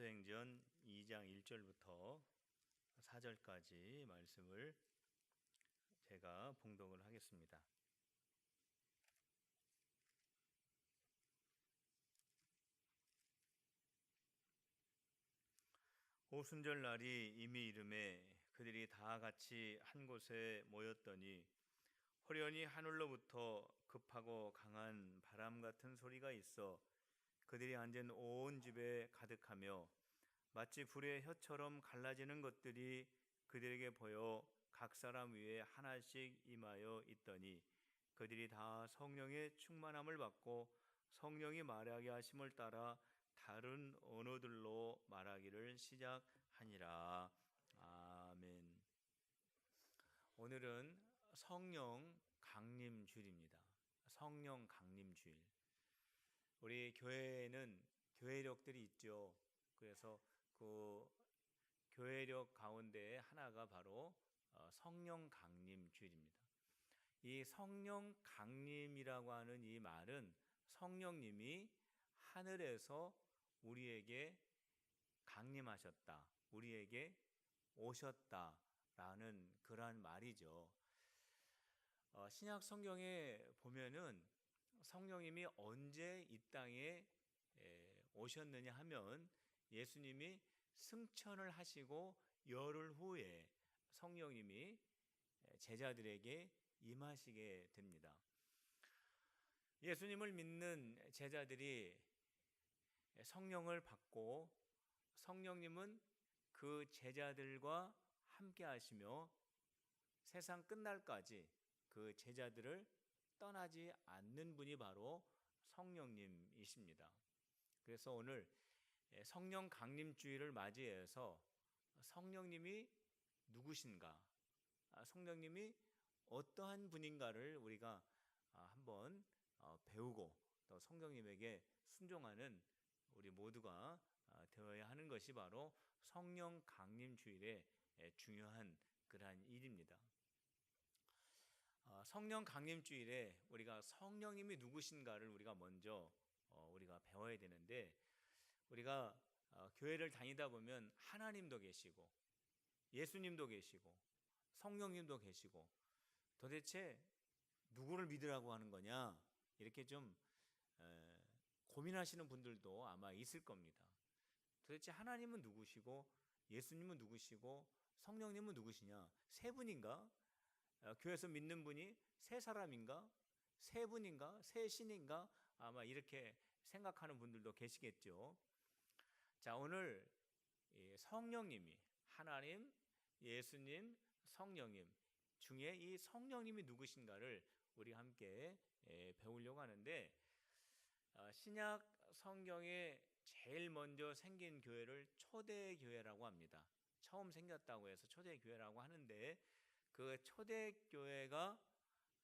사도행전 2장 1절부터 4절까지 말씀을 제가 봉독을 하겠습니다. 오순절 날이 이미 이르매 그들이 다 같이 한 곳에 모였더니 호련히 하늘로부터 급하고 강한 바람 같은 소리가 있어 그들이 앉은 온 집에 가득하며 마치 불의 혀처럼 갈라지는 것들이 그들에게 보여 각 사람 위에 하나씩 임하여 있더니 그들이 다 성령의 충만함을 받고 성령이 말하게 하심을 따라 다른 언어들로 말하기를 시작하니라. 아멘. 오늘은 성령 강림 주일입니다. 성령 강림 주일. 우리 교회에는 교회력들이 있죠. 그래서 그 교회력 가운데 하나가 바로 성령 강림 주일입니다. 이 성령 강림이라고 하는 이 말은 성령님이 하늘에서 우리에게 강림하셨다, 우리에게 오셨다라는 그러한 말이죠. 신약 성경에 보면은 성령님이 언제 이 땅에 오셨느냐 하면 예수님이 승천을 하시고 열흘 후에 성령님이 제자들에게 임하시게 됩니다. 예수님을 믿는 제자들이 성령을 받고 성령님은 그 제자들과 함께 하시며 세상 끝날까지 그 제자들을 떠나지 않는 분이 바로 성령님이십니다. 그래서 오늘 성령 강림주일을 맞이해서 성령님이 누구신가, 성령님이 어떠한 분인가를 우리가 한번 배우고 또 성령님에게 순종하는 우리 모두가 되어야 하는 것이 바로 성령 강림주일의 중요한 그러한 일입니다. 성령 강림주일에 우리가 성령님이 누구신가를 우리가 먼저 우리가 배워야 되는데, 우리가 교회를 다니다 보면 하나님도 계시고 예수님도 계시고 성령님도 계시고 도대체 누구를 믿으라고 하는 거냐 이렇게 좀 고민하시는 분들도 아마 있을 겁니다. 도대체 하나님은 누구시고 예수님은 누구시고 성령님은 누구시냐? 세 분인가? 교회에서 믿는 분이 세 사람인가? 세 분인가? 세 신인가? 아마 이렇게 생각하는 분들도 계시겠죠. 자, 오늘 성령님이 하나님, 예수님, 성령님 중에 이 성령님이 누구신가를 우리 함께 배우려고 하는데, 신약 성경에 제일 먼저 생긴 교회를 초대교회라고 합니다. 처음 생겼다고 해서 초대교회라고 하는데, 그 초대교회가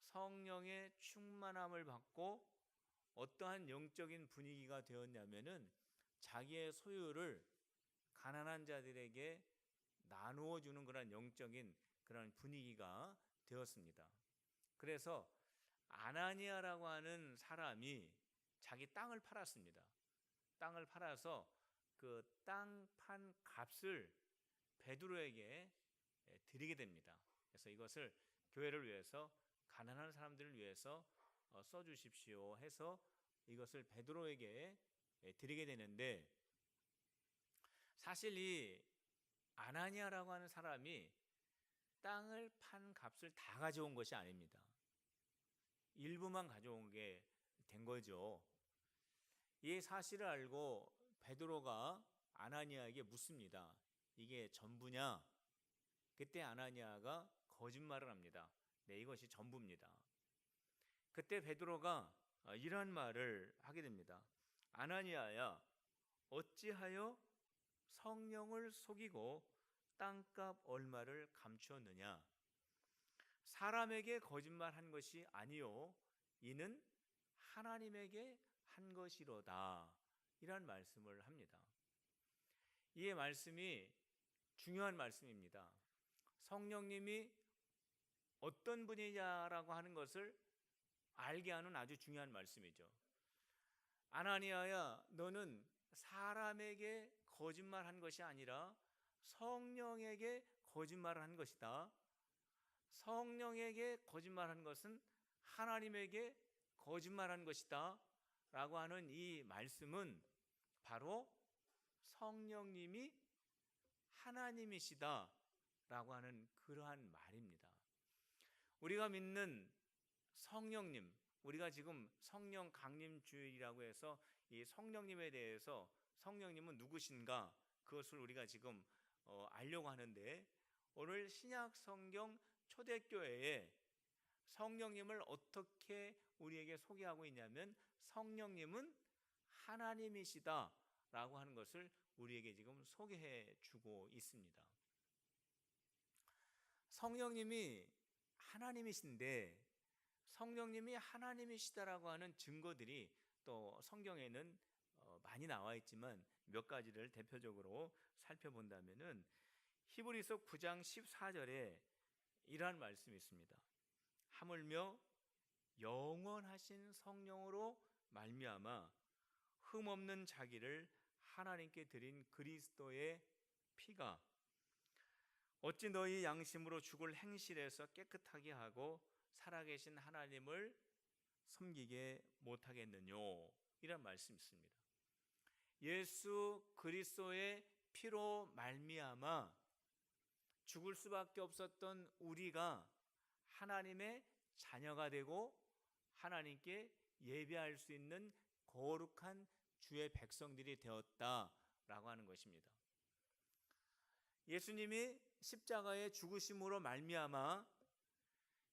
성령의 충만함을 받고 어떠한 영적인 분위기가 되었냐면은 자기의 소유를 가난한 자들에게 나누어 주는 그런 영적인 그런 분위기가 되었습니다. 그래서 아나니아라고 하는 사람이 자기 땅을 팔았습니다. 땅을 팔아서 그 땅 판 값을 베드로에게 드리게 됩니다. 그래서 이것을 교회를 위해서, 가난한 사람들을 위해서 써주십시오 해서 이것을 베드로에게 드리게 되는데, 사실 이 아나니아라고 하는 사람이 땅을 판 값을 다 가져온 것이 아닙니다. 일부만 가져온 게 된 거죠. 이 사실을 알고 베드로가 아나니아에게 묻습니다. 이게 전부냐? 그때 아나니아가 거짓말을 합니다. 네, 이것이 전부입니다. 그때 베드로가 이런 말을 하게 됩니다. 아나니아야, 어찌하여 성령을 속이고 땅값 얼마를 감추었느냐? 사람에게 거짓말한 것이 아니요 이는 하나님에게 한 것이로다. 이런 말씀을 합니다. 이 말씀이 중요한 말씀입니다. 성령님이 어떤 분이냐라고 하는 것을 알게 하는 아주 중요한 말씀이죠. 아나니아야, 너는 사람에게 거짓말한 것이 아니라 성령에게 거짓말을 한 것이다. 성령에게 거짓말한 것은 하나님에게 거짓말한 것이다 라고 하는 이 말씀은 바로 성령님이 하나님이시다 라고 하는 그러한 말입니다. 우리가 믿는 성령님, 우리가 지금 성령 강림주일이라고 해서 이 성령님에 대해서 성령님은 누구신가 그것을 우리가 지금 알려고 하는데, 오늘 신약 성경 초대교회에 성령님을 어떻게 우리에게 소개하고 있냐면 성령님은 하나님이시다 라고 하는 것을 우리에게 지금 소개해 주고 있습니다. 성령님이 하나님이신데 성령님이 하나님이시다라고 하는 증거들이 또 성경에는 많이 나와 있지만 몇 가지를 대표적으로 살펴본다면은 히브리서 9장 14절에 이러한 말씀이 있습니다. 하물며 영원하신 성령으로 말미암아 흠없는 자기를 하나님께 드린 그리스도의 피가 어찌 너희 양심으로 죽을 행실에서 깨끗하게 하고 살아계신 하나님을 섬기게 못하겠느뇨, 이런 말씀이 있습니다. 예수 그리스도의 피로 말미암아 죽을 수밖에 없었던 우리가 하나님의 자녀가 되고 하나님께 예배할 수 있는 거룩한 주의 백성들이 되었다라고 하는 것입니다. 예수님이 십자가의 죽으심으로 말미암아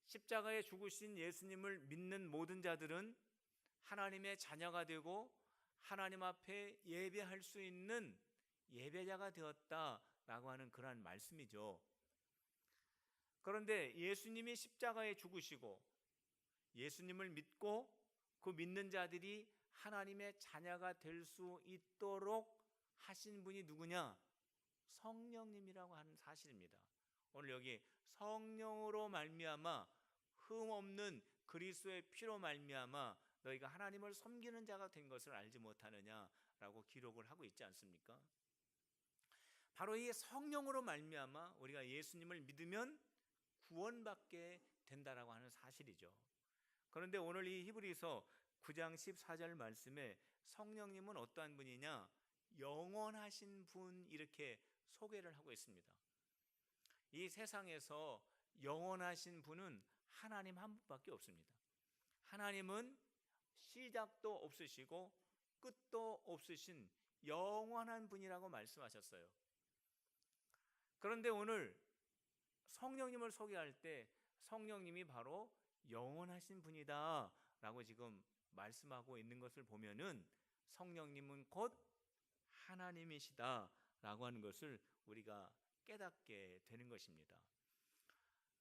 십자가에 죽으신 예수님을 믿는 모든 자들은 하나님의 자녀가 되고 하나님 앞에 예배할 수 있는 예배자가 되었다라고 하는 그러한 말씀이죠. 그런데 예수님이 십자가에 죽으시고 예수님을 믿고 그 믿는 자들이 하나님의 자녀가 될 수 있도록 하신 분이 누구냐? 성령님이라고 하는 사실입니다. 오늘 여기 성령으로 말미암아 흠없는 그리스도의 피로 말미암아 너희가 하나님을 섬기는 자가 된 것을 알지 못하느냐라고 기록을 하고 있지 않습니까? 바로 이 성령으로 말미암아 우리가 예수님을 믿으면 구원받게 된다라고 하는 사실이죠. 그런데 오늘 이 히브리서 9장 14절 말씀에 성령님은 어떠한 분이냐? 영원하신 분, 이렇게 소개를 하고 있습니다. 이 세상에서 영원하신 분은 하나님 한 분밖에 없습니다. 하나님은 시작도 없으시고 끝도 없으신 영원한 분이라고 말씀하셨어요. 그런데 오늘 성령님을 소개할 때 성령님이 바로 영원하신 분이다 라고 지금 말씀하고 있는 것을 보면은 성령님은 곧 하나님이시다 라고 하는 것을 우리가 깨닫게 되는 것입니다.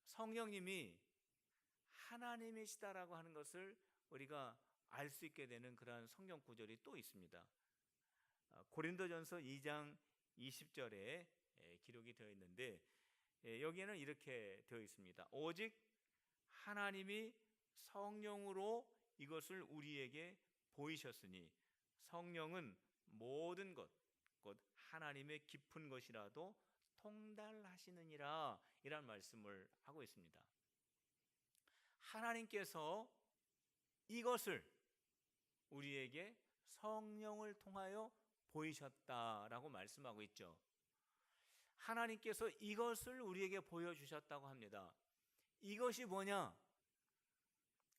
성령님이 하나님이시다라고 하는 것을 우리가 알 수 있게 되는 그러한 성경 구절이 또 있습니다. 고린도전서 2장 20절에 기록이 되어 있는데 여기에는 이렇게 되어 있습니다. 오직 하나님이 성령으로 이것을 우리에게 보이셨으니 성령은 모든 것 곧 하나님의 깊은 것이라도 통달하시느니라, 이란 말씀을 하고 있습니다. 하나님께서 이것을 우리에게 성령을 통하여 보이셨다라고 말씀하고 있죠. 하나님께서 이것을 우리에게 보여주셨다고 합니다. 이것이 뭐냐?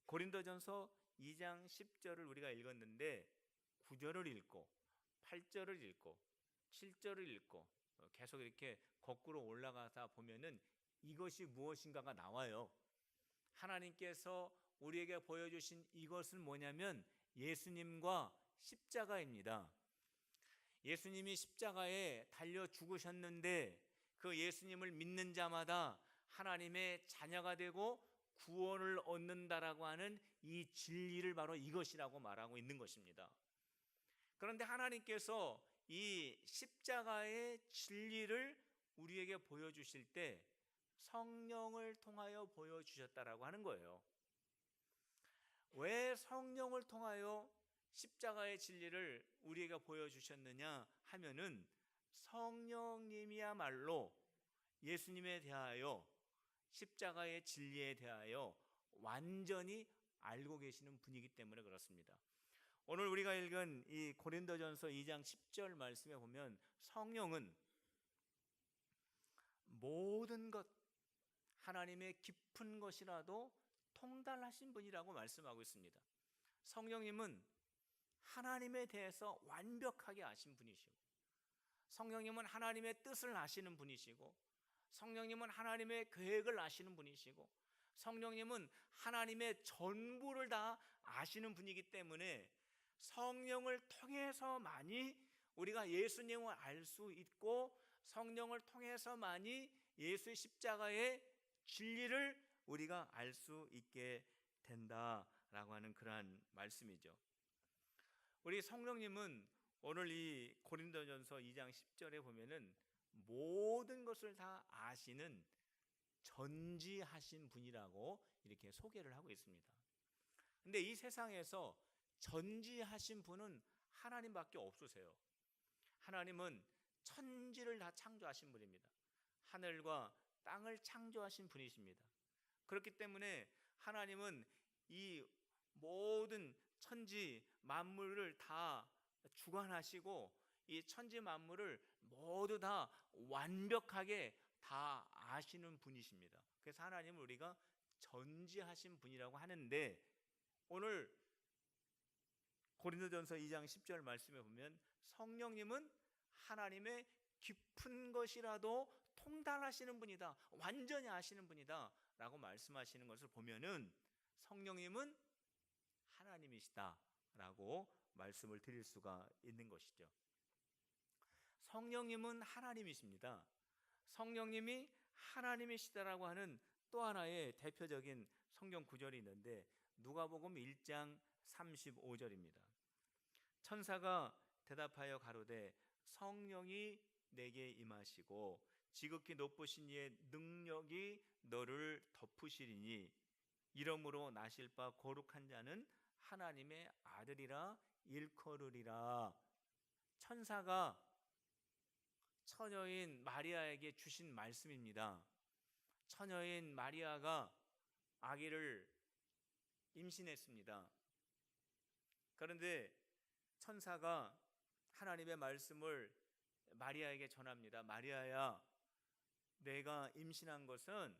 고린도전서 2장 10절을 우리가 읽었는데 9절을 읽고 8절을 읽고 7절을 읽고 계속 이렇게 거꾸로 올라가다 보면은 이것이 무엇인가가 나와요. 하나님께서 우리에게 보여주신 이것은 뭐냐면 예수님과 십자가입니다. 예수님이 십자가에 달려 죽으셨는데 그 예수님을 믿는 자마다 하나님의 자녀가 되고 구원을 얻는다라고 하는 이 진리를 바로 이것이라고 말하고 있는 것입니다. 그런데 하나님께서 이 십자가의 진리를 우리에게 보여주실 때 성령을 통하여 보여주셨다라고 하는 거예요. 왜 성령을 통하여 십자가의 진리를 우리에게 보여주셨느냐 하면은 성령님이야말로 예수님에 대하여 십자가의 진리에 대하여 완전히 알고 계시는 분이기 때문에 그렇습니다. 오늘 우리가 읽은 이 고린도전서 2장 10절 말씀에 보면 성령은 모든 것, 하나님의 깊은 것이라도 통달하신 분이라고 말씀하고 있습니다. 성령님은 하나님에 대해서 완벽하게 아신 분이시고, 성령님은 하나님의 뜻을 아시는 분이시고, 성령님은 하나님의 계획을 아시는 분이시고, 성령님은 하나님의 전부를 다 아시는 분이기 때문에 성령을 통해서만이 우리가 예수님을 알 수 있고, 성령을 통해서만이 예수의 십자가의 진리를 우리가 알 수 있게 된다라고 하는 그러한 말씀이죠. 우리 성령님은 오늘 이 고린도전서 2장 10절에 보면은 모든 것을 다 아시는 전지하신 분이라고 이렇게 소개를 하고 있습니다. 근데 이 세상에서 전지하신 분은 하나님밖에 없으세요. 하나님은 천지를 다 창조하신 분입니다. 하늘과 땅을 창조하신 분이십니다. 그렇기 때문에 하나님은 이 모든 천지 만물을 다 주관하시고 이 천지 만물을 모두 다 완벽하게 다 아시는 분이십니다. 그래서 하나님을 우리가 전지하신 분이라고 하는데, 오늘 고린도전서 2장 10절 말씀에 보면 성령님은 하나님의 깊은 것이라도 통달하시는 분이다, 완전히 아시는 분이다 라고 말씀하시는 것을 보면은 성령님은 하나님이시다 라고 말씀을 드릴 수가 있는 것이죠. 성령님은 하나님이십니다. 성령님이 하나님이시다라고 하는 또 하나의 대표적인 성경 구절이 있는데 누가복음 1장 35절입니다. 천사가 대답하여 가로되 성령이 내게 임하시고 지극히 높으신 이의 능력이 너를 덮으시리니 이러므로 나실 바 거룩한 자는 하나님의 아들이라 일컬으리라. 천사가 처녀인 마리아에게 주신 말씀입니다. 처녀인 마리아가 아기를 임신했습니다. 그런데 천사가 하나님의 말씀을 마리아에게 전합니다. 마리아야, 내가 임신한 것은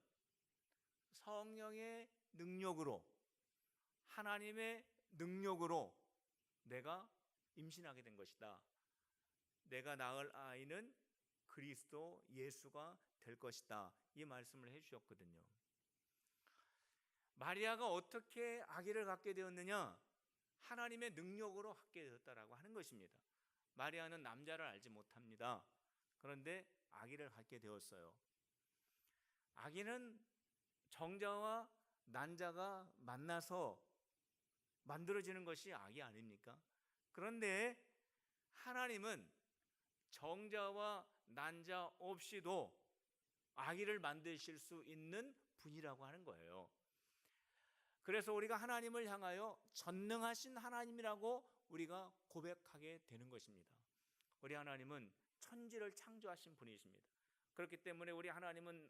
성령의 능력으로, 하나님의 능력으로 내가 임신하게 된 것이다. 내가 낳을 아이는 그리스도 예수가 될 것이다. 이 말씀을 해주셨거든요. 마리아가 어떻게 아기를 갖게 되었느냐? 하나님의 능력으로 갖게 되었다라고 하는 것입니다. 마리아는 남자를 알지 못합니다. 그런데 아기를 갖게 되었어요. 아기는 정자와 난자가 만나서 만들어지는 것이 아기 아닙니까? 그런데 하나님은 정자와 난자 없이도 아기를 만드실 수 있는 분이라고 하는 거예요. 그래서 우리가 하나님을 향하여 전능하신 하나님이라고 우리가 고백하게 되는 것입니다. 우리 하나님은 천지를 창조하신 분이십니다. 그렇기 때문에 우리 하나님은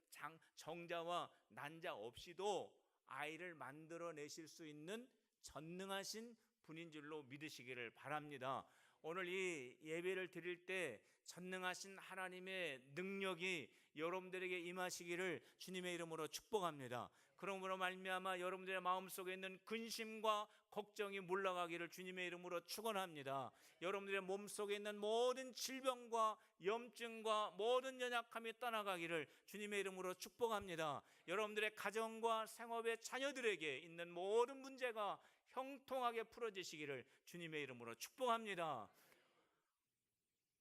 정자와 난자 없이도 아이를 만들어내실 수 있는 전능하신 분인 줄로 믿으시기를 바랍니다. 오늘 이 예배를 드릴 때 전능하신 하나님의 능력이 여러분들에게 임하시기를 주님의 이름으로 축복합니다. 그러므로 말미암아 여러분들의 마음속에 있는 근심과 걱정이 물러가기를 주님의 이름으로 축원합니다. 여러분들의 몸속에 있는 모든 질병과 염증과 모든 연약함이 떠나가기를 주님의 이름으로 축복합니다. 여러분들의 가정과 생업의 자녀들에게 있는 모든 문제가 형통하게 풀어지시기를 주님의 이름으로 축복합니다.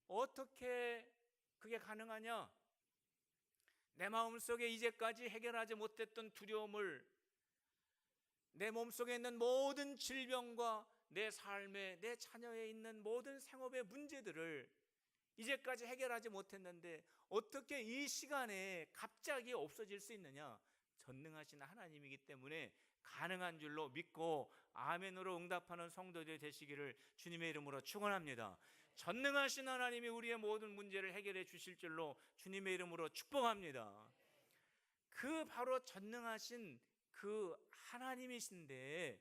어떻게 그게 가능하냐? 내 마음속에 이제까지 해결하지 못했던 두려움을, 내 몸속에 있는 모든 질병과 내 삶에, 내 자녀에 있는 모든 생업의 문제들을 이제까지 해결하지 못했는데 어떻게 이 시간에 갑자기 없어질 수 있느냐? 전능하신 하나님이기 때문에 가능한 줄로 믿고 아멘으로 응답하는 성도들 되시기를 주님의 이름으로 축원합니다. 전능하신 하나님이 우리의 모든 문제를 해결해 주실 줄로 주님의 이름으로 축복합니다. 그 바로 전능하신 그 하나님이신데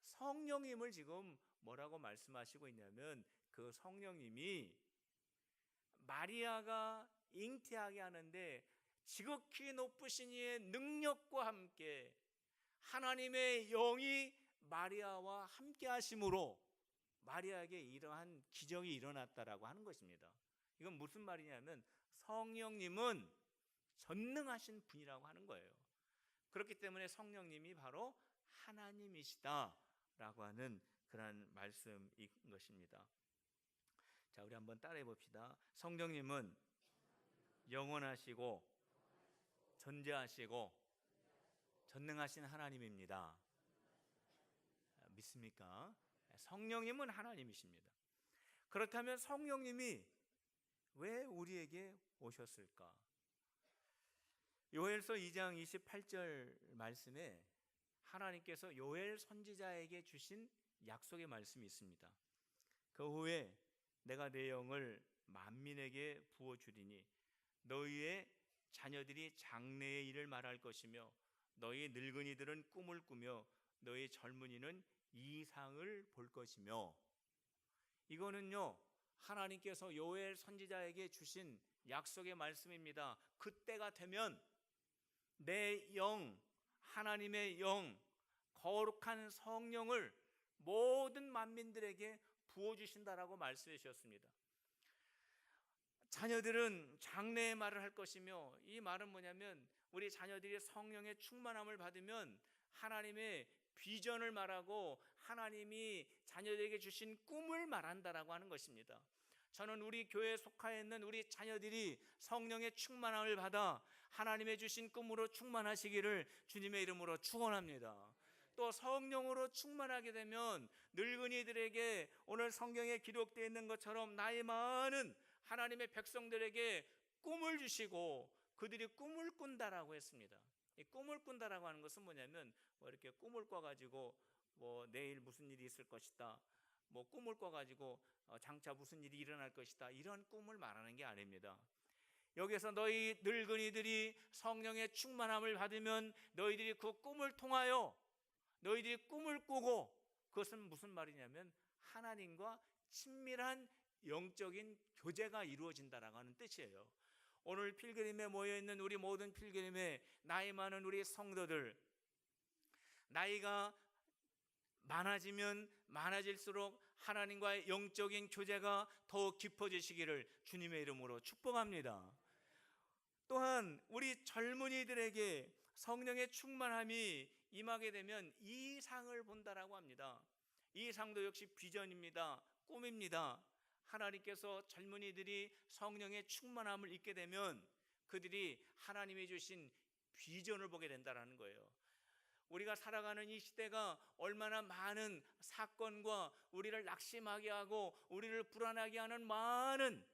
성령님을 지금 뭐라고 말씀하시고 있냐면 그 성령님이 마리아가 잉태하게 하는데 지극히 높으신 이의 능력과 함께 하나님의 영이 마리아와 함께 하심으로 마리아에게 이러한 기적이 일어났다라고 하는 것입니다. 이건 무슨 말이냐면 성령님은 전능하신 분이라고 하는 거예요. 그렇기 때문에 성령님이 바로 하나님이시다라고 하는 그런 말씀인 것입니다. 자, 우리 한번 따라해 봅시다. 성령님은 영원하시고 전지하시고 전능하신 하나님입니다. 믿습니까? 성령님은 하나님이십니다. 그렇다면 성령님이 왜 우리에게 오셨을까? 요엘서 2장 28절 말씀에 하나님께서 요엘 선지자에게 주신 약속의 말씀이 있습니다. 그 후에 내가 내 영을 만민에게 부어주리니 너희의 자녀들이 장래의 일을 말할 것이며 너희 늙은이들은 꿈을 꾸며 너희 젊은이는 이상을 볼 것이며, 이거는요 하나님께서 요엘 선지자에게 주신 약속의 말씀입니다. 그때가 되면 내 영, 하나님의 영, 거룩한 성령을 모든 만민들에게 부어주신다라고 말씀해 주셨습니다. 자녀들은 장래의 말을 할 것이며, 이 말은 뭐냐면 우리 자녀들이 성령의 충만함을 받으면 하나님의 비전을 말하고 하나님이 자녀들에게 주신 꿈을 말한다라고 하는 것입니다. 저는 우리 교회에 속하여 있는 우리 자녀들이 성령의 충만함을 받아 하나님의 주신 꿈으로 충만하시기를 주님의 이름으로 축원합니다. 또 성령으로 충만하게 되면 늙은이들에게 오늘 성경에 기록되어 있는 것처럼 나이 많은 하나님의 백성들에게 꿈을 주시고 그들이 꿈을 꾼다라고 했습니다. 이 꿈을 꾼다라고 하는 것은 뭐냐면 이렇게 꿈을 꿔가지고 내일 무슨 일이 있을 것이다, 꿈을 꿔가지고 장차 무슨 일이 일어날 것이다, 이런 꿈을 말하는 게 아닙니다. 여기서 너희 늙은이들이 성령의 충만함을 받으면 너희들이 그 꿈을 통하여 너희들이 꿈을 꾸고, 그것은 무슨 말이냐면 하나님과 친밀한 영적인 교제가 이루어진다라고 하는 뜻이에요. 오늘 필그림에 모여있는 우리 모든 필그림에 나이 많은 우리 성도들, 나이가 많아지면 많아질수록 하나님과의 영적인 교제가 더욱 깊어지시기를 주님의 이름으로 축복합니다. 또한 우리 젊은이들에게 성령의 충만함이 임하게 되면 이상을 본다라고 합니다. 이상도 역시 비전입니다. 꿈입니다. 하나님께서 젊은이들이 성령의 충만함을 잊게 되면 그들이 하나님이 주신 비전을 보게 된다는 거예요. 우리가 살아가는 이 시대가 얼마나 많은 사건과 우리를 낙심하게 하고 우리를 불안하게 하는 많은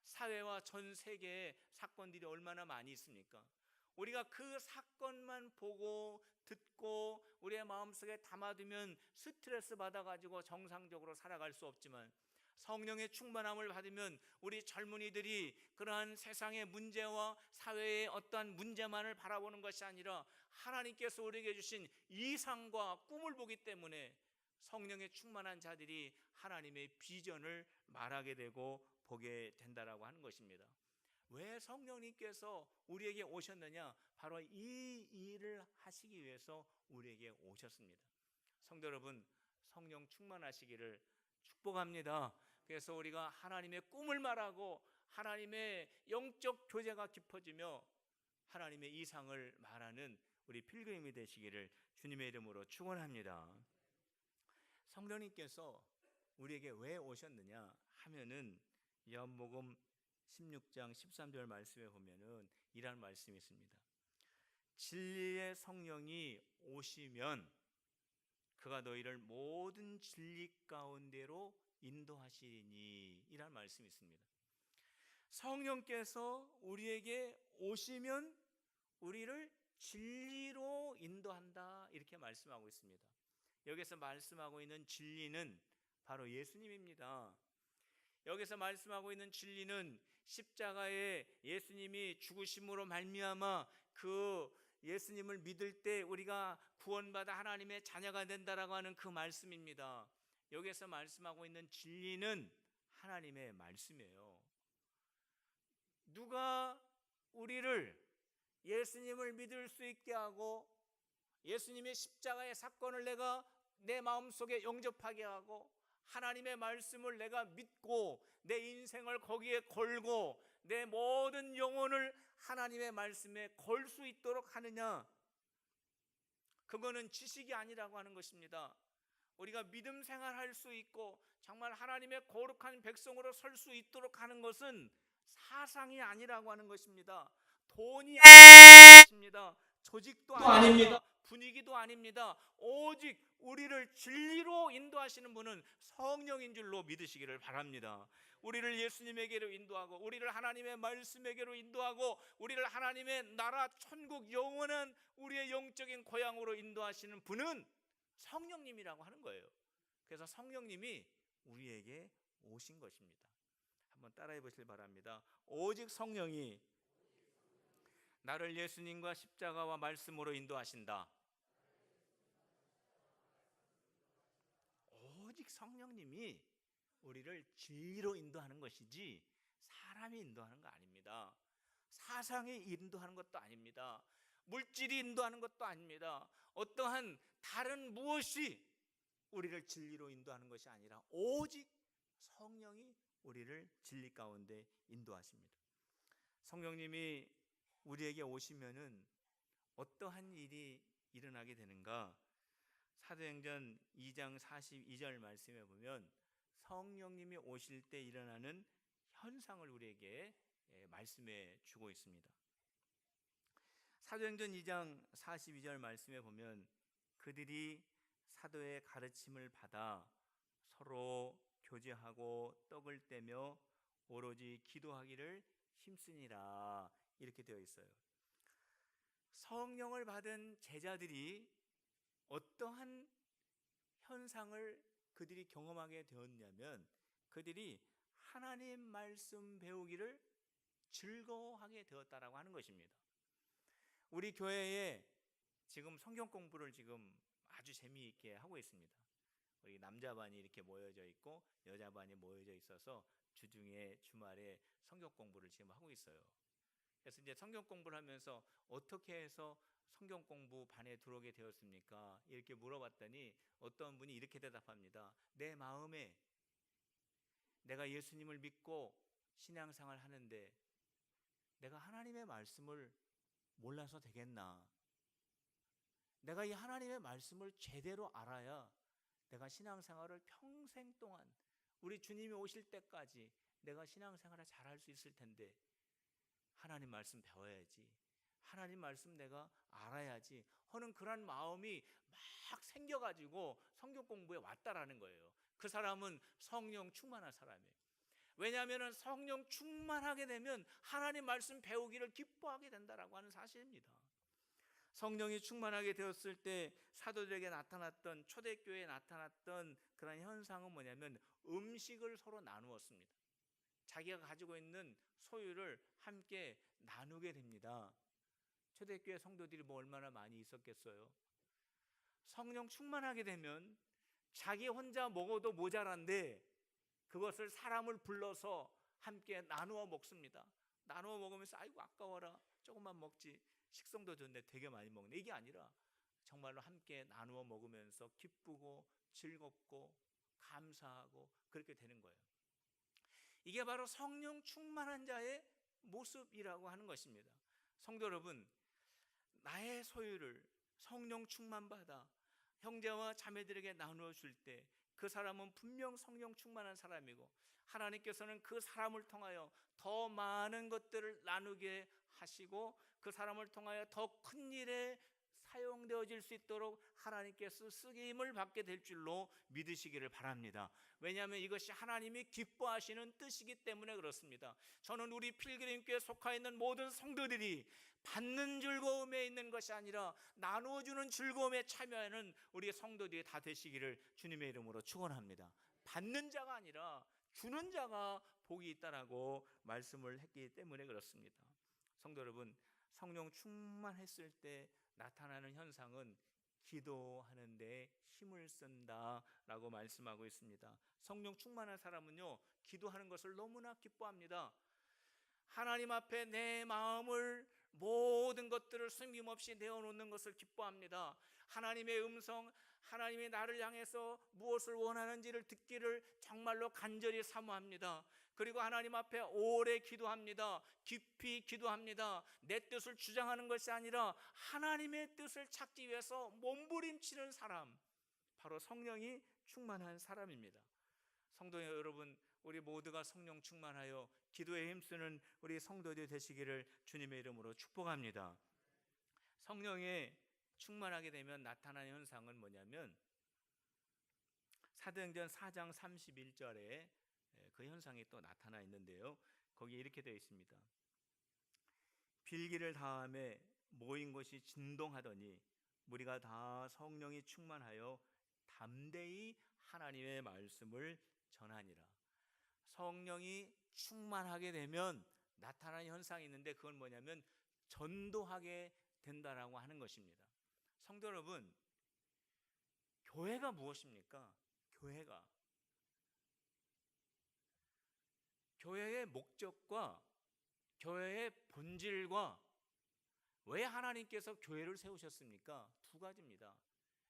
사회와 전 세계의 사건들이 얼마나 많이 있습니까? 우리가 그 사건만 보고 듣고 우리의 마음속에 담아두면 스트레스 받아가지고 정상적으로 살아갈 수 없지만, 성령의 충만함을 받으면 우리 젊은이들이 그러한 세상의 문제와 사회의 어떠한 문제만을 바라보는 것이 아니라 하나님께서 우리에게 주신 이상과 꿈을 보기 때문에 성령의 충만한 자들이 하나님의 비전을 말하게 되고 보게 된다라고 하는 것입니다. 왜 성령님께서 우리에게 오셨느냐? 바로 이 일을 하시기 위해서 우리에게 오셨습니다. 성도 여러분, 성령 충만하시기를 축복합니다. 그래서 우리가 하나님의 꿈을 말하고 하나님의 영적 교제가 깊어지며 하나님의 이상을 말하는 우리 필그림이 되시기를 주님의 이름으로 축원합니다. 성령님께서 우리에게 왜 오셨느냐 하면은 요한복음 16장 13절 말씀에 보면은 이런 말씀이 있습니다. 진리의 성령이 오시면 그가 너희를 모든 진리 가운데로 인도하시리니, 이란 말씀이 있습니다. 성령께서 우리에게 오시면 우리를 진리로 인도한다, 이렇게 말씀하고 있습니다. 여기서 말씀하고 있는 진리는 바로 예수님입니다. 여기서 말씀하고 있는 진리는 십자가에 예수님이 죽으심으로 말미암아 그 예수님을 믿을 때 우리가 구원받아 하나님의 자녀가 된다라고 하는 그 말씀입니다. 여기서 말씀하고 있는 진리는 하나님의 말씀이에요. 누가 우리를 예수님을 믿을 수 있게 하고 예수님의 십자가의 사건을 내가 내 마음속에 영접하게 하고 하나님의 말씀을 내가 믿고 내 인생을 거기에 걸고 내 모든 영혼을 하나님의 말씀에 걸 수 있도록 하느냐? 그거는 지식이 아니라고 하는 것입니다. 우리가 믿음 생활할 수 있고 정말 하나님의 거룩한 백성으로 설 수 있도록 하는 것은 사상이 아니라고 하는 것입니다. 돈이 아닙니다. 조직도 아닙니다. 분위기도 아닙니다. 오직 우리를 진리로 인도하시는 분은 성령인 줄로 믿으시기를 바랍니다. 우리를 예수님에게로 인도하고 우리를 하나님의 말씀에게로 인도하고 우리를 하나님의 나라 천국 영원한 우리의 영적인 고향으로 인도하시는 분은 성령님이라고 하는 거예요. 그래서 성령님이 우리에게 오신 것입니다. 한번 따라해 보시길 바랍니다. 오직 성령이 나를 예수님과 십자가와 말씀으로 인도하신다. 오직 성령님이 우리를 진리로 인도하는 것이지 사람이 인도하는 거 아닙니다. 사상이 인도하는 것도 아닙니다. 물질이 인도하는 것도 아닙니다. 어떠한 다른 무엇이 우리를 진리로 인도하는 것이 아니라 오직 성령이 우리를 진리 가운데 인도하십니다. 성령님이 우리에게 오시면은 어떠한 일이 일어나게 되는가? 사도행전 2장 42절 말씀에 보면 성령님이 오실 때 일어나는 현상을 우리에게 말씀해 주고 있습니다. 사도행전 2장 42절 말씀에 보면 그들이 사도의 가르침을 받아 서로 교제하고 떡을 떼며 오로지 기도하기를 힘쓰니라 이렇게 되어 있어요. 성령을 받은 제자들이 어떠한 현상을 그들이 경험하게 되었냐면 그들이 하나님 말씀 배우기를 즐거워하게 되었다라고 하는 것입니다. 우리 교회에 지금 성경 공부를 지금 아주 재미있게 하고 있습니다. 우리 남자 반이 이렇게 모여져 있고 여자 반이 모여져 있어서 주중에 주말에 성경 공부를 지금 하고 있어요. 그래서 이제 성경 공부를 하면서 어떻게 해서 성경 공부 반에 들어오게 되었습니까? 이렇게 물어봤더니 어떤 분이 이렇게 대답합니다. 내 마음에 내가 예수님을 믿고 신앙생활을 하는데 내가 하나님의 말씀을 몰라서 되겠나? 내가 이 하나님의 말씀을 제대로 알아야 내가 신앙생활을 평생 동안 우리 주님이 오실 때까지 내가 신앙생활을 잘할 수 있을 텐데 하나님 말씀 배워야지, 하나님 말씀 내가 알아야지 하는 그런 마음이 막 생겨가지고 성경 공부에 왔다라는 거예요. 그 사람은 성령 충만한 사람이에요. 왜냐하면 성령 충만하게 되면 하나님 말씀 배우기를 기뻐하게 된다라고 하는 사실입니다. 성령이 충만하게 되었을 때 사도들에게 나타났던, 초대교회에 나타났던 그런 현상은 뭐냐면 음식을 서로 나누었습니다. 자기가 가지고 있는 소유를 함께 나누게 됩니다. 초대교회 성도들이 뭐 얼마나 많이 있었겠어요. 성령 충만하게 되면 자기 혼자 먹어도 모자란데 그것을 사람을 불러서 함께 나누어 먹습니다. 나누어 먹으면서 아이고 아까워라, 조금만 먹지, 식성도 좋은데 되게 많이 먹네, 이게 아니라 정말로 함께 나누어 먹으면서 기쁘고 즐겁고 감사하고 그렇게 되는 거예요. 이게 바로 성령 충만한 자의 모습이라고 하는 것입니다. 성도 여러분, 나의 소유를 성령 충만받아 형제와 자매들에게 나누어 줄 때 그 사람은 분명 성령 충만한 사람이고 하나님께서는 그 사람을 통하여 더 많은 것들을 나누게 하시고 그 사람을 통하여 더 큰 일에 사용되어질 수 있도록 하나님께서 쓰임을 받게 될 줄로 믿으시기를 바랍니다. 왜냐하면 이것이 하나님이 기뻐하시는 뜻이기 때문에 그렇습니다. 저는 우리 필그림교회에 속하 있는 모든 성도들이 받는 즐거움에 있는 것이 아니라 나누어주는 즐거움에 참여하는 우리 성도들이 다 되시기를 주님의 이름으로 축원합니다. 받는 자가 아니라 주는 자가 복이 있다라고 말씀을 했기 때문에 그렇습니다. 성도 여러분, 성령 충만했을 때 나타나는 현상은 기도하는 데 힘을 쓴다라고 말씀하고 있습니다. 성령 충만한 사람은요, 기도하는 것을 너무나 기뻐합니다. 하나님 앞에 내 마음을, 모든 것들을 숨김없이 내어놓는 것을 기뻐합니다. 하나님의 음성, 하나님이 나를 향해서 무엇을 원하는지를 듣기를 정말로 간절히 사모합니다. 그리고 하나님 앞에 오래 기도합니다. 깊이 기도합니다. 내 뜻을 주장하는 것이 아니라 하나님의 뜻을 찾기 위해서 몸부림치는 사람, 바로 성령이 충만한 사람입니다. 성도 여러분, 우리 모두가 성령 충만하여 기도에 힘쓰는 우리 성도들 되시기를 주님의 이름으로 축복합니다. 성령에 충만하게 되면 나타나는 현상은 뭐냐면, 사도행전 4장 31절에 그 현상이 또 나타나 있는데요, 거기에 이렇게 되어 있습니다. 빌기를 다함에 모인 곳이 진동하더니 무리가 다 성령이 충만하여 담대히 하나님의 말씀을 전하니라. 성령이 충만하게 되면 나타나는 현상이 있는데, 그건 뭐냐면 전도하게 된다라고 하는 것입니다. 성도 여러분, 교회가 무엇입니까? 교회의 목적과 교회의 본질과 왜 하나님께서 교회를 세우셨습니까? 두 가지입니다.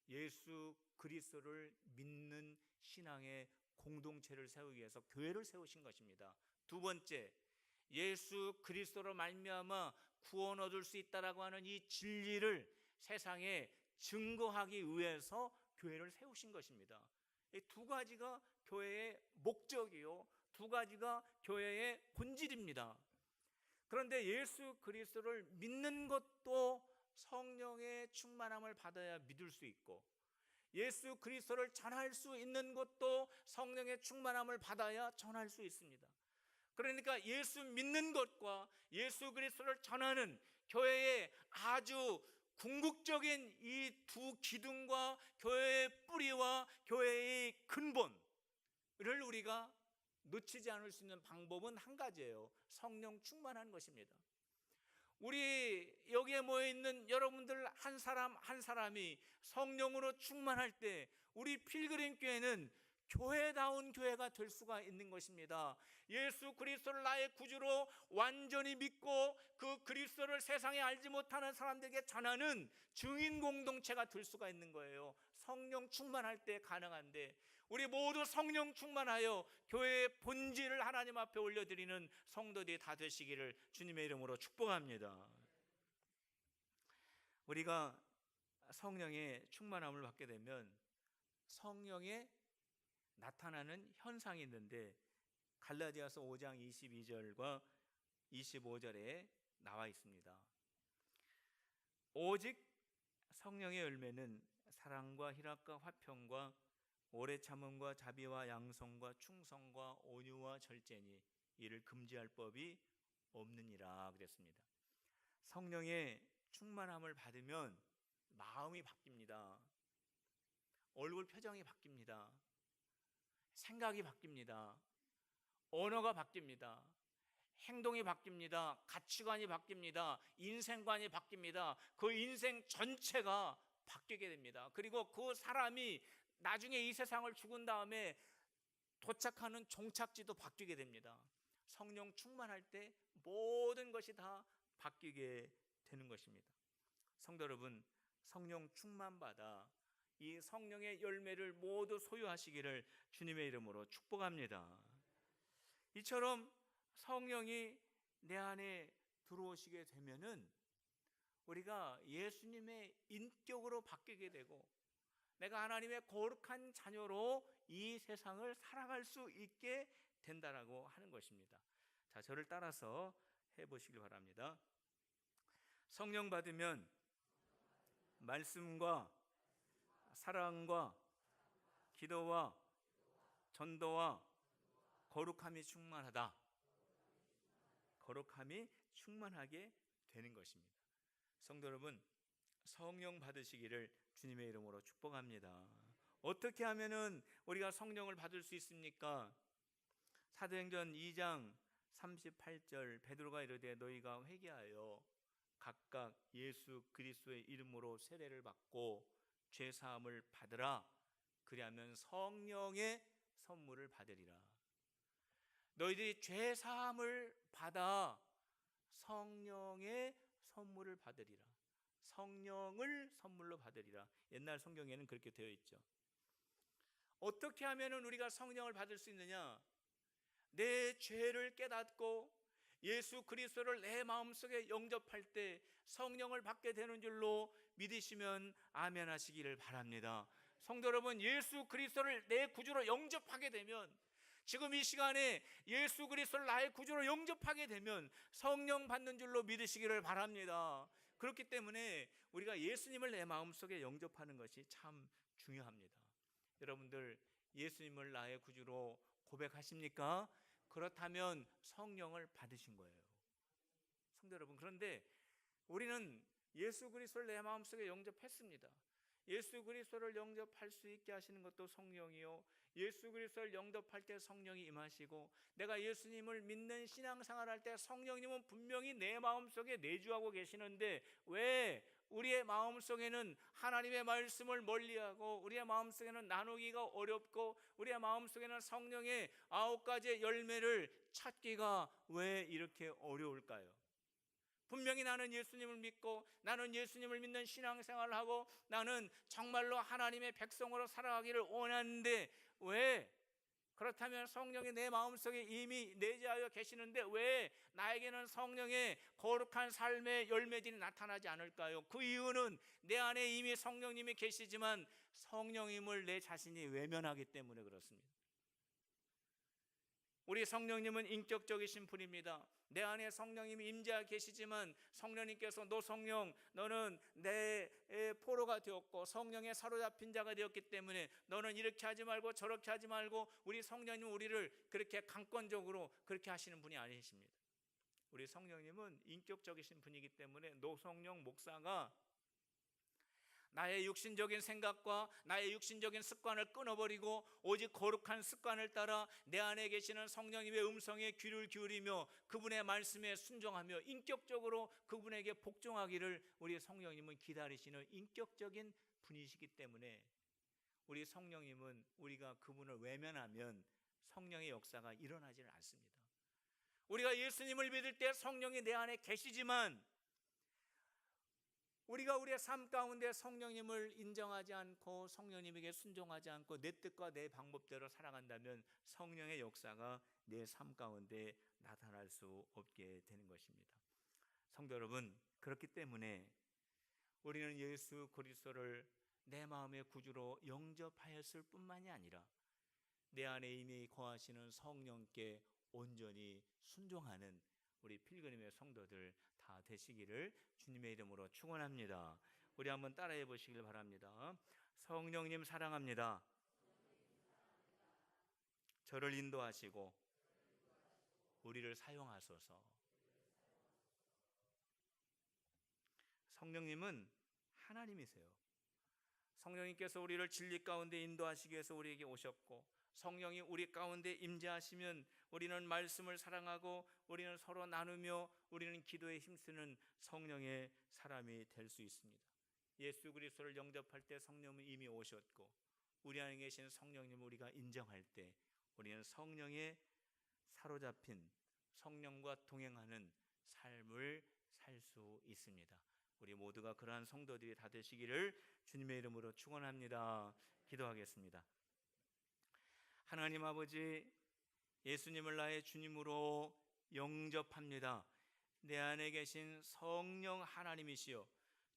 예수 그리스도를 믿는 신앙의 공동체를 세우기 위해서 교회를 세우신 것입니다. 두 번째, 예수 그리스도로 말미암아 구원 얻을 수 있다라고 하는 이 진리를 세상에 증거하기 위해서 교회를 세우신 것입니다. 이 두 가지가 교회의 목적이요, 두 가지가 교회의 본질입니다. 그런데 예수 그리스도를 믿는 것도 성령의 충만함을 받아야 믿을 수 있고, 예수 그리스도를 전할 수 있는 것도 성령의 충만함을 받아야 전할 수 있습니다. 그러니까 예수 믿는 것과 예수 그리스도를 전하는 교회의 아주 궁극적인 이 두 기둥과 교회의 뿌리와 교회의 근본을 우리가 놓치지 않을 수 있는 방법은 한 가지예요. 성령 충만한 것입니다. 우리 여기에 모여있는 여러분들 한 사람 한 사람이 성령으로 충만할 때 우리 필그림 교회는 교회다운 교회가 될 수가 있는 것입니다. 예수 그리스도를 나의 구주로 완전히 믿고 그 그리스도를 세상에 알지 못하는 사람들에게 전하는 증인 공동체가 될 수가 있는 거예요. 성령 충만할 때 가능한데, 우리 모두 성령 충만하여 교회의 본질을 하나님 앞에 올려드리는 성도들이 다 되시기를 주님의 이름으로 축복합니다. 우리가 성령의 충만함을 받게 되면 성령의 나타나는 현상이 있는데, 갈라디아서 5장 22절과 25절에 나와 있습니다. 오직 성령의 열매는 사랑과 희락과 화평과 오래 참음과 자비와 양성과 충성과 온유와 절제니 이를 금지할 법이 없느니라 그랬습니다. 성령의 충만함을 받으면 마음이 바뀝니다. 얼굴 표정이 바뀝니다. 생각이 바뀝니다. 언어가 바뀝니다. 행동이 바뀝니다. 가치관이 바뀝니다. 인생관이 바뀝니다. 그 인생 전체가 바뀌게 됩니다. 그리고 그 사람이 나중에 이 세상을 죽은 다음에 도착하는 종착지도 바뀌게 됩니다. 성령 충만할 때 모든 것이 다 바뀌게 되는 것입니다. 성도 여러분, 성령 충만받아 이 성령의 열매를 모두 소유하시기를 주님의 이름으로 축복합니다. 이처럼 성령이 내 안에 들어오시게 되면은 우리가 예수님의 인격으로 바뀌게 되고, 내가 하나님의 거룩한 자녀로 이 세상을 살아갈 수 있게 된다라고 하는 것입니다. 자, 저를 따라서 해보시길 바랍니다. 성령 받으면 말씀과 사랑과 기도와 전도와 거룩함이 충만하다. 거룩함이 충만하게 되는 것입니다. 성도 여러분, 성령 받으시기를 주님의 이름으로 축복합니다. 어떻게 하면은 우리가 성령을 받을 수 있습니까? 사도행전 2장 38절 베드로가 이르되 너희가 회개하여 각각 예수 그리스도의 이름으로 세례를 받고 죄 사함을 받으라. 그리하면 성령의 선물을 받으리라. 너희들이 죄 사함을 받아 성령의 선물을 받으리라. 성령을 선물로 받으리라. 옛날 성경에는 그렇게 되어 있죠. 어떻게 하면 우리가 성령을 받을 수 있느냐? 내 죄를 깨닫고 예수 그리스도를 내 마음속에 영접할 때 성령을 받게 되는 줄로 믿으시면 아멘 하시기를 바랍니다. 성도 여러분, 예수 그리스도를 내 구주로 영접하게 되면, 지금 이 시간에 예수 그리스도를 나의 구주로 영접하게 되면 성령 받는 줄로 믿으시기를 바랍니다. 그렇기 때문에 우리가 예수님을 내 마음속에 영접하는 것이 참 중요합니다. 여러분들 예수님을 나의 구주로 고백하십니까? 그렇다면 성령을 받으신 거예요. 성도 여러분, 그런데 우리는 예수 그리스도를 내 마음속에 영접했습니다. 예수 그리스도를 영접할 수 있게 하시는 것도 성령이요, 예수 그리스도를 영접할 때 성령이 임하시고, 내가 예수님을 믿는 신앙생활할 때 성령님은 분명히 내 마음속에 내주하고 계시는데 왜 우리의 마음속에는 하나님의 말씀을 멀리하고 우리의 마음속에는 나누기가 어렵고 우리의 마음속에는 성령의 9가지의 열매를 찾기가 왜 이렇게 어려울까요? 분명히 나는 예수님을 믿고 나는 예수님을 믿는 신앙생활을 하고 나는 정말로 하나님의 백성으로 살아가기를 원하는데, 왜 그렇다면 성령이 내 마음속에 이미 내재하여 계시는데 왜 나에게는 성령의 거룩한 삶의 열매들이 나타나지 않을까요? 그 이유는 내 안에 이미 성령님이 계시지만 성령님을 내 자신이 외면하기 때문에 그렇습니다. 우리 성령님은 인격적이신 분입니다. 내 안에 성령님이 임재하고 계시지만 성령님께서 너 성령, 너는 내 포로가 되었고 성령에 사로잡힌 자가 되었기 때문에 너는 이렇게 하지 말고 저렇게 하지 말고, 우리 성령님은 우리를 그렇게 강권적으로 그렇게 하시는 분이 아니십니다. 우리 성령님은 인격적이신 분이기 때문에 노성령 목사가 나의 육신적인 생각과 나의 육신적인 습관을 끊어버리고 오직 거룩한 습관을 따라 내 안에 계시는 성령님의 음성에 귀를 기울이며 그분의 말씀에 순종하며 인격적으로 그분에게 복종하기를 우리 성령님은 기다리시는 인격적인 분이시기 때문에, 우리 성령님은 우리가 그분을 외면하면 성령의 역사가 일어나지는 않습니다. 우리가 예수님을 믿을 때 성령이 내 안에 계시지만 우리가 우리의 삶 가운데 성령님을 인정하지 않고 성령님에게 순종하지 않고 내 뜻과 내 방법대로 살아간다면 성령의 역사가 내 삶 가운데 나타날 수 없게 되는 것입니다. 성도 여러분, 그렇기 때문에 우리는 예수 그리스도를 내 마음의 구주로 영접하였을 뿐만이 아니라 내 안에 이미 거하시는 성령께 온전히 순종하는 우리 필그림의 성도들 다 되시기를 주님의 이름으로 축원합니다. 우리 한번 따라해 보시길 바랍니다. 성령님 사랑합니다. 저를 인도하시고 우리를 사용하소서. 성령님은 하나님이세요. 성령님께서 우리를 진리 가운데 인도하시기 위해서 우리에게 오셨고, 성령이 우리 가운데 임재하시면 우리는 말씀을 사랑하고 우리는 서로 나누며 우리는 기도에 힘쓰는 성령의 사람이 될 수 있습니다. 예수 그리스도를 영접할 때 성령은 이미 오셨고 우리 안에 계신 성령님을 우리가 인정할 때 우리는 성령에 사로잡힌 성령과 동행하는 삶을 살 수 있습니다. 우리 모두가 그러한 성도들이 다 되시기를 주님의 이름으로 축원합니다. 기도하겠습니다. 하나님 아버지, 예수님을 나의 주님으로 영접합니다. 내 안에 계신 성령 하나님이시여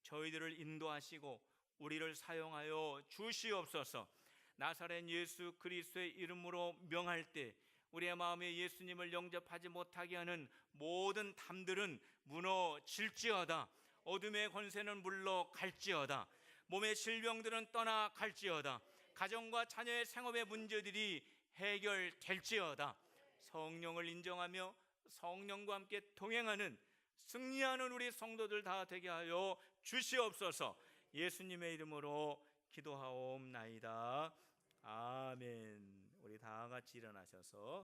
저희들을 인도하시고 우리를 사용하여 주시옵소서. 나사렛 예수 그리스도의 이름으로 명할 때 우리의 마음에 예수님을 영접하지 못하게 하는 모든 담들은 무너질지어다. 어둠의 권세는 물러갈지어다. 몸의 질병들은 떠나갈지어다. 가정과 자녀의 생업의 문제들이 해결될지어다. 성령을 인정하며 성령과 함께 동행하는 승리하는 우리 성도들 다 되게 하여 주시옵소서. 예수님의 이름으로 기도하옵나이다. 아멘. 우리 다 같이 일어나셔서